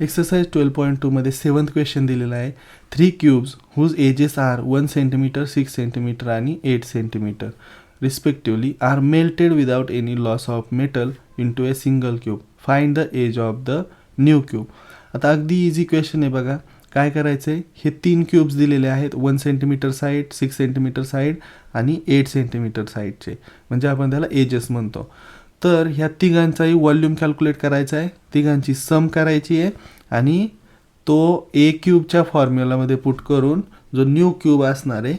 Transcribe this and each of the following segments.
Exercise 12.2 मध्ये 7th question दिलेला आहे. 3 cubes whose edges are 1 centimetre, 6 centimetre आणि 8 centimetre respectively are melted without any loss of metal into a single cube. Find the edge of the new cube. आता अगदी easy question आहे बघा. काय करायचं आहे, हे 3 क्यूब्स दिलेले आहेत, 1 सेंटीमीटर साईड, 6 सेंटीमीटर साईड आणि 8 सेंटीमीटर साईडचे, म्हणजे आपण त्याला एजेस म्हणतो. तर ह्या तिघांचाही व्हॉल्यूम कॅल्क्युलेट करायचा आहे, तिघांची सम करायची आहे आणि तो ए क्यूबच्या फॉर्म्युलामध्ये पुट करून जो न्यू क्यूब असणार आहे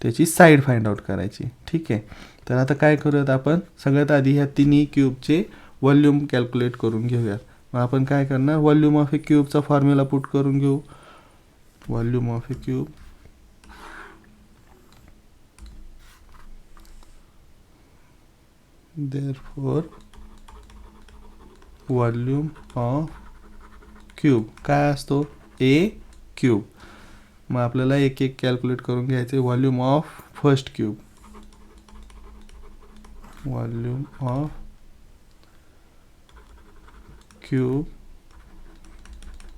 त्याची साईड फाइंड आउट करायची. ठीक आहे. तर आता काय करूयात आपण, सगळ्यात आधी ह्या तिन्ही क्यूबचे व्हॉल्यूम कॅल्क्युलेट करून घेऊयात. मग आपण काय करणार, व्हॉल्यूम ऑफ ए क्यूबचा फॉर्म्युला पुट करून घेऊ. Volume of a cube therefore volume of cube काय असतो, ए क्यूब. मग आपल्याला एक एक कॅल्क्युलेट करून घ्यायचे. Volume of first cube, volume of cube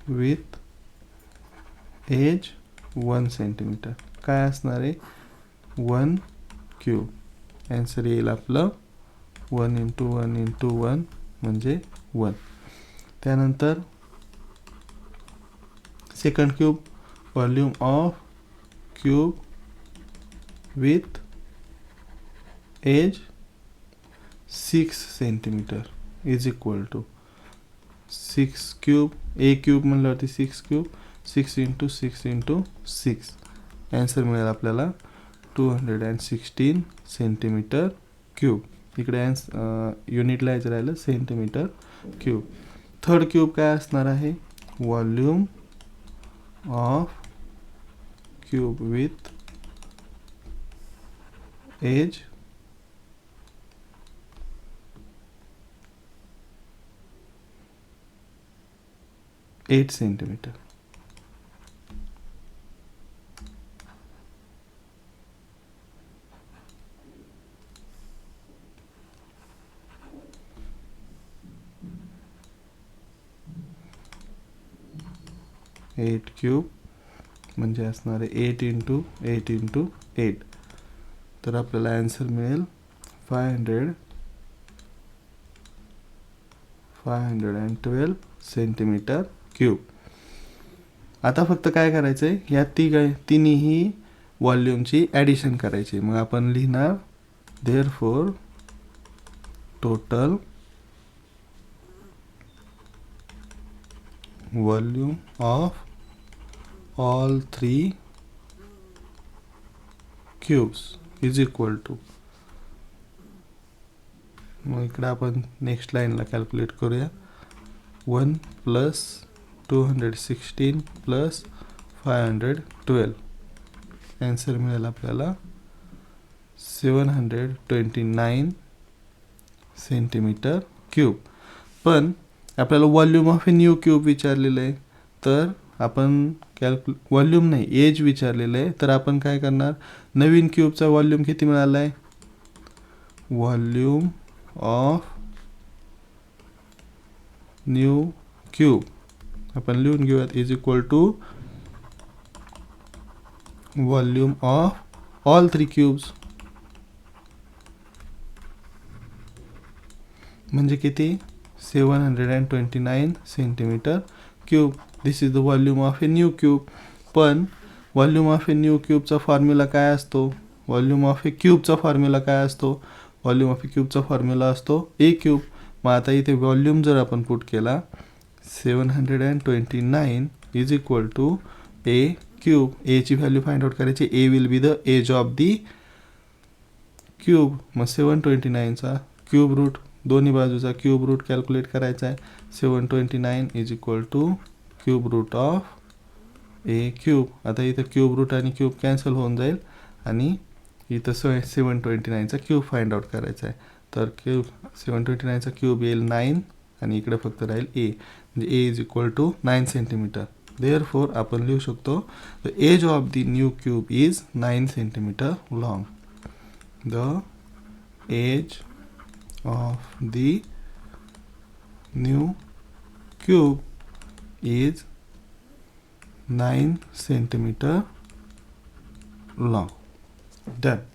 with edge 1 centimetre काय असणार आहे, 1 क्यूब. आन्सर येईल आपलं 1 × 1 × 1 म्हणजे 1. त्यानंतर second cube, volume of cube with edge 6 centimetre is equal to 6 cube. A cube म्हणल्यावरती 6 क्यूब, 6 × 6 × 6. आन्सर मिळेल आपल्याला 216 सेंटीमीटर क्यूब. इकडे युनिट लिहायचं राहिलं, सेंटीमीटर क्यूब. थर्ड क्यूब काय असणार आहे, volume of cube with edge 8 centimetre. Eight cube म्हणजे असणार आहे 8 × 8 × 8. तर आपल्याला आन्सर मिळेल 512 सेंटीमीटर क्यूब. आता फक्त काय करायचं आहे, ह्या तिन्ही व्हॉल्यूमची ॲडिशन करायची. मग आपण लिहिणार therefore total volume of all 3 cubes is equal to. मग इकडे आपण नेक्स्ट लाईनला कॅल्क्युलेट करूया. 1 + 216 + 512. आन्सर मिळेल आपल्याला 729 सेंटीमीटर क्यूब. पण आपल्याला volume of a new cube विचारलेलं आहे, तर आपण व्हॉल्यूम नाही, एज विचारलेलं आहे. तर आपण काय करणार, नवीन क्यूबचा व्हॉल्यूम किती मिळाला आहे, व्हॉल्यूम ऑफ न्यू क्यूब आपण लिहून घेऊयात is equal to volume of all 3 cubes. म्हणजे किती, 729 centimetre cube. This is the volume of a new cube. पण व्हॉल्यूम ऑफ ए न्यू क्यूबचा फॉर्म्युला काय असतो, व्हॉल्यूम ऑफ ए क्यूबचा फॉर्म्युला काय असतो, व्हॉल्यूम ऑफ ए क्यूबचा फॉर्म्युला असतो ए क्यूब. मग आता इथे व्हॉल्यूम जर आपण पुट केला 729 is equal to a cube. एची व्हॅल्यू फाइंड आउट करायची, a will be the edge of the cube. मग 729चा क्यूब रूट, दोन्ही बाजूचा क्यूब रूट कॅल्क्युलेट करायचा आहे. 729 is equal to cube root of a cube. आता इथं क्यूब रूट आणि क्यूब कॅन्सल होऊन जाईल आणि इथं 729चा क्यूब फाइंड आउट करायचा आहे. तर क्यूब 729चा क्यूब येईल 9 आणि इकडे फक्त राहील ए, म्हणजे a is equal to 9 centimetre. Therefore आपण लिहू शकतो the edge of the new cube is 9 centimetre long. The edge of the new cube is 9 centimeter long. Done.